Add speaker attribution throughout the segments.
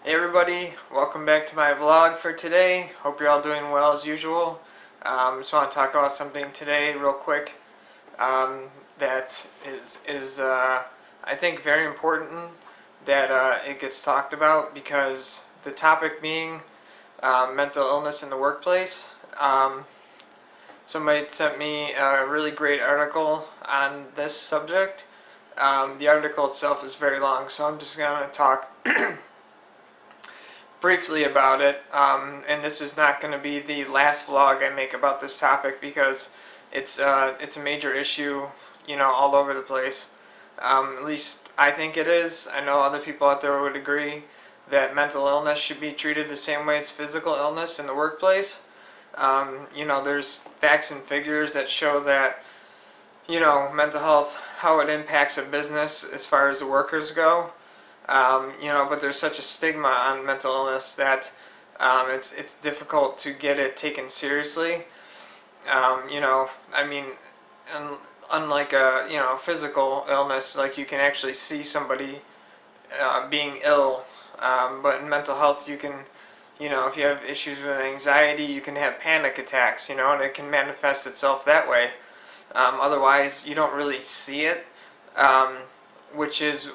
Speaker 1: Hey everybody, welcome back to my vlog for today. Hope you're all doing well as usual. Just want to talk about something today real quick that is I think very important that it gets talked about, because the topic being mental illness in the workplace. Somebody sent me a really great article on this subject. The article itself is very long, so I'm just going to talk briefly about it, and this is not going to be the last vlog I make about this topic, because it's a major issue, all over the place. At least I think it is. I know other people out there would agree that mental illness should be treated the same way as physical illness in the workplace. There's facts and figures that show that, mental health, how it impacts a business as far as the workers go. But there's such a stigma on mental illness that it's difficult to get it taken seriously. Unlike a physical illness, like you can actually see somebody being ill, but in mental health you can, if you have issues with anxiety, you can have panic attacks, and it can manifest itself that way. Otherwise, you don't really see it, which is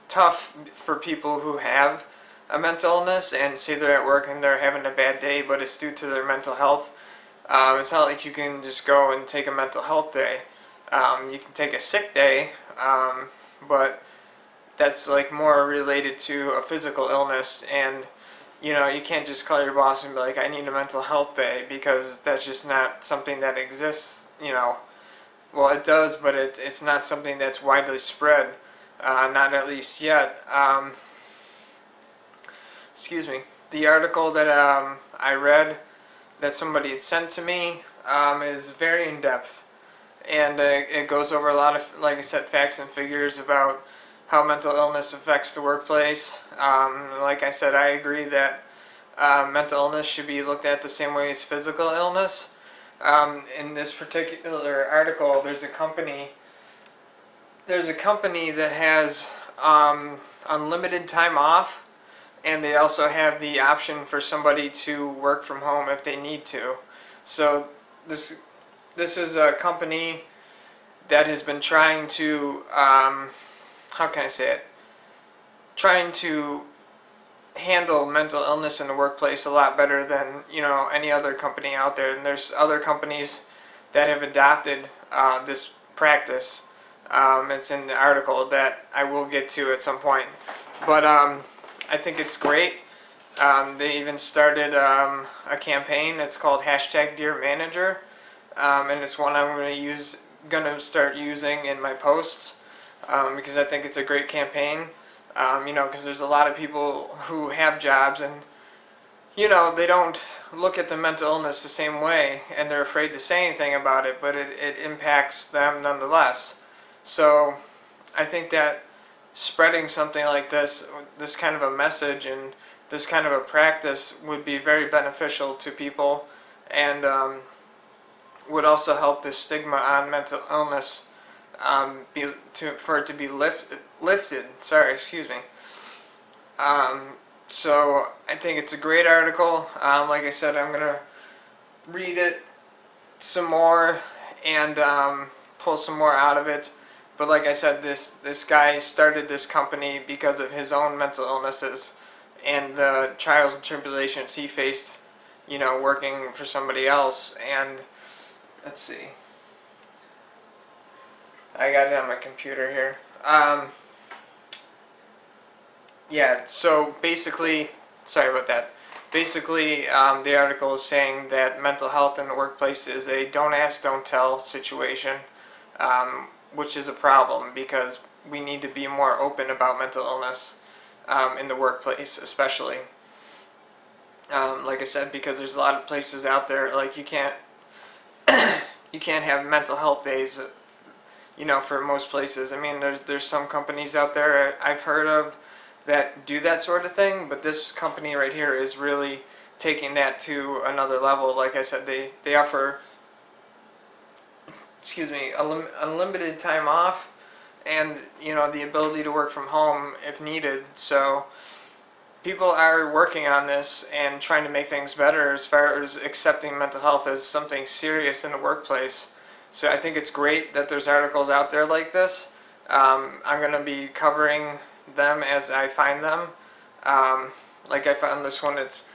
Speaker 1: tough for people who have a mental illness and say they're at work and they're having a bad day, but it's due to their mental health. It's not like you can just go and take a mental health day. You can take a sick day, but that's like more related to a physical illness, and you can't just call your boss and be like, I need a mental health day, because that's just not something that exists. Well, it does, but it's not something that's widely spread. Not at least yet. Excuse me. The article that I read that somebody had sent to me is very in-depth, and it goes over a lot of, like I said, facts and figures about how mental illness affects the workplace. Like I said, I agree that mental illness should be looked at the same way as physical illness. In this particular article, there's a company that has unlimited time off, and they also have the option for somebody to work from home if they need to. So this is a company that has been trying to, how can I say it? Trying to handle mental illness in the workplace a lot better than any other company out there. And there's other companies that have adopted this practice. It's in the article that I will get to at some point. But I think it's great. They even started a campaign. It's called #DearManager, and it's one I'm gonna start using in my posts, because I think it's a great campaign. Because there's a lot of people who have jobs and they don't look at the mental illness the same way, and they're afraid to say anything about it, but it impacts them nonetheless. So I think that spreading something like this kind of a message and this kind of a practice would be very beneficial to people, and would also help the stigma on mental illness for it to be lifted. Sorry, excuse me. So I think it's a great article. Like I said, I'm gonna read it some more and pull some more out of it. But like I said, this guy started this company because of his own mental illnesses and the trials and tribulations he faced, working for somebody else. And let's see, I got it on my computer here. Yeah, so basically, sorry about that. Basically, the article is saying that mental health in the workplace is a don't ask, don't tell situation, which is a problem, because we need to be more open about mental illness in the workplace, especially. Like I said, because there's a lot of places out there, like you can't have mental health days, for most places. I mean, there's some companies out there I've heard of that do that sort of thing, but this company right here is really taking that to another level. Like I said, they offer, excuse me, unlimited time off, and the ability to work from home if needed. So people are working on this and trying to make things better as far as accepting mental health as something serious in the workplace. So I think it's great that there's articles out there like this. I'm going to be covering them as I find them. Like I found this one, it's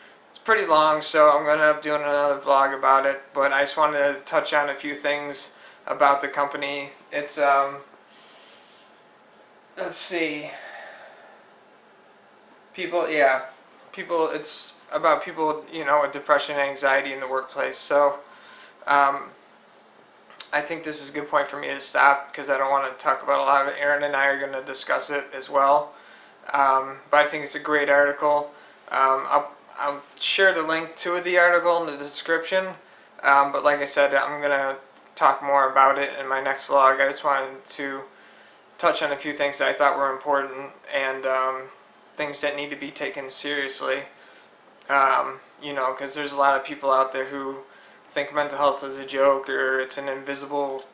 Speaker 1: pretty long, so I'm going to be doing another vlog about it, but I just wanted to touch on a few things about the company. It's, let's see, it's about people, with depression and anxiety in the workplace. So, I think this is a good point for me to stop because I don't want to talk about a lot of it. Aaron and I are going to discuss it as well. But I think it's a great article. I'll share the link to the article in the description. But like I said, I'm going to talk more about it in my next vlog. I just wanted to touch on a few things that I thought were important and things that need to be taken seriously. Because there's a lot of people out there who think mental health is a joke or it's an invisible,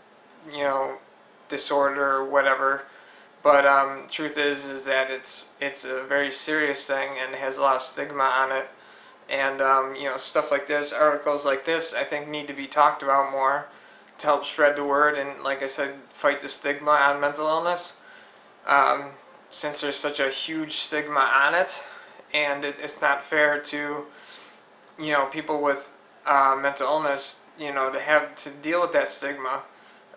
Speaker 1: disorder or whatever. But truth is that it's a very serious thing and has a lot of stigma on it. And stuff like this, articles like this, I think need to be talked about more to help spread the word and, like I said, fight the stigma on mental illness. Since there's such a huge stigma on it, and it's not fair to people with mental illness, to have to deal with that stigma.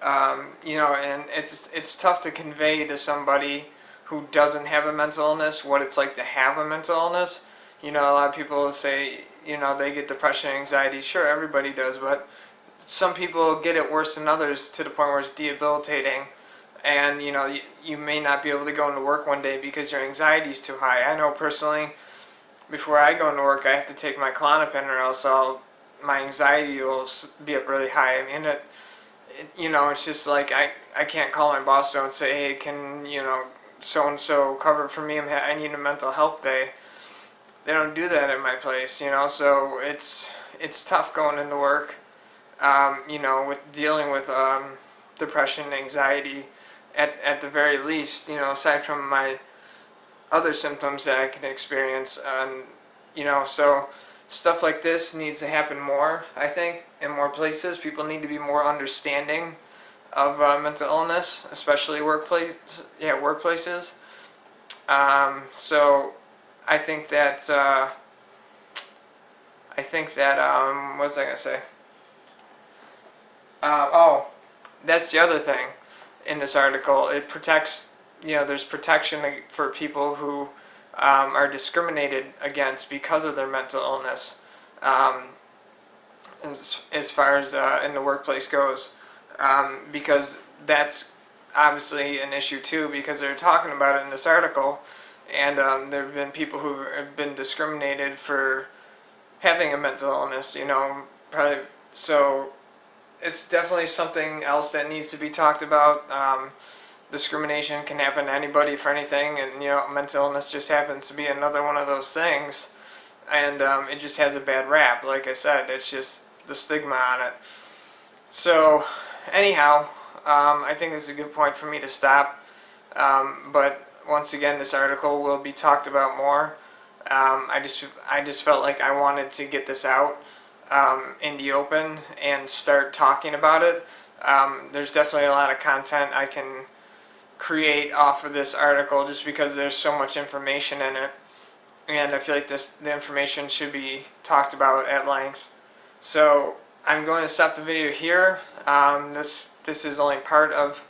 Speaker 1: And it's tough to convey to somebody who doesn't have a mental illness what it's like to have a mental illness. A lot of people say, they get depression and anxiety. Sure, everybody does, but some people get it worse than others to the point where it's debilitating. And, you may not be able to go into work one day because your anxiety is too high. I know personally, before I go into work, I have to take my Klonopin or else my anxiety will be up really high. I mean, it's just like I can't call my boss though and say, hey, can, so-and-so cover for me? I need a mental health day. They don't do that at my place, so it's tough going into work, with dealing with depression and anxiety at the very least, aside from my other symptoms that I can experience. So stuff like this needs to happen more, I think, in more places. People need to be more understanding of mental illness, especially workplaces. So I think that what was I gonna say? That's the other thing in this article. It protects, there's protection for people who are discriminated against because of their mental illness, as far as in the workplace goes, because that's obviously an issue too, because they're talking about it in this article, and there have been people who have been discriminated for having a mental illness, probably. So it's definitely something else that needs to be talked about. Discrimination can happen to anybody for anything, and mental illness just happens to be another one of those things, and it just has a bad rap. Like I said, it's just the stigma on it. So anyhow, I think this is a good point for me to stop, but once again, this article will be talked about more. I just felt like I wanted to get this out in the open and start talking about it. There's definitely a lot of content I can create off of this article just because there's so much information in it, and I feel like the information should be talked about at length. So I'm going to stop the video here. This is only part of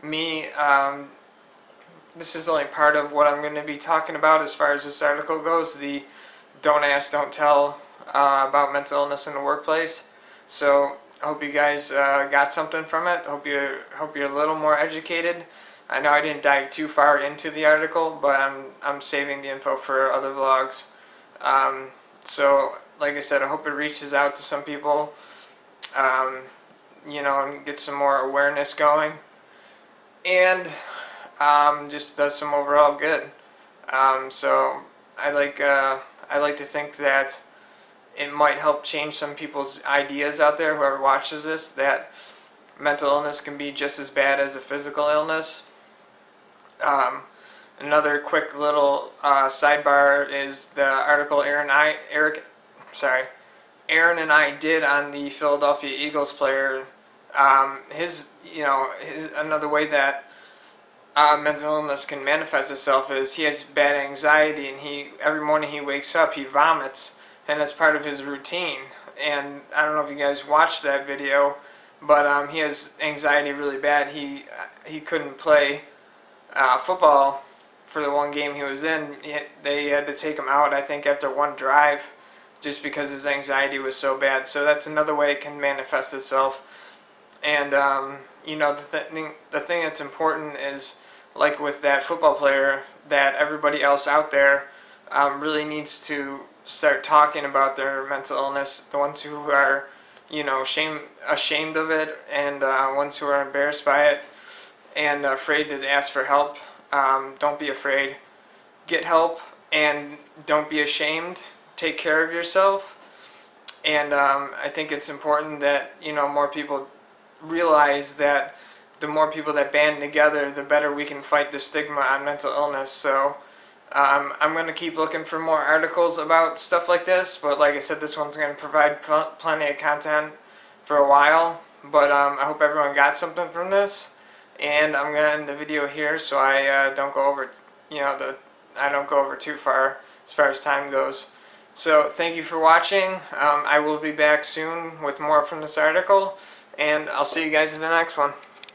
Speaker 1: me. This is only part of what I'm going to be talking about as far as this article goes. The don't ask, don't tell about mental illness in the workplace. So I hope you guys got something from it. Hope you're a little more educated. I know I didn't dive too far into the article, but I'm saving the info for other vlogs. So like I said, I hope it reaches out to some people, and get some more awareness going, and just does some overall good. So I like to think that it might help change some people's ideas out there, whoever watches this, that mental illness can be just as bad as a physical illness. Another quick little sidebar is the article Aaron and I did on the Philadelphia Eagles player. Another way that mental illness can manifest itself is he has bad anxiety, and every morning he wakes up, he vomits, and that's part of his routine. And I don't know if you guys watched that video, but he has anxiety really bad. He couldn't play football for the one game he was in. They had to take him out, I think, after one drive, just because his anxiety was so bad. So that's another way it can manifest itself. And the thing that's important is, like with that football player, that everybody else out there really needs to start talking about their mental illness. The ones who are, ashamed of it, and ones who are embarrassed by it and afraid to ask for help. Don't be afraid. Get help, and don't be ashamed. Take care of yourself. And I think it's important that more people realize that the more people that band together, the better we can fight the stigma on mental illness. So I'm going to keep looking for more articles about stuff like this, but like I said, this one's going to provide plenty of content for a while. But I hope everyone got something from this, and I'm going to end the video here so I don't go over, I don't go over too far as time goes. So thank you for watching. I will be back soon with more from this article, and I'll see you guys in the next one.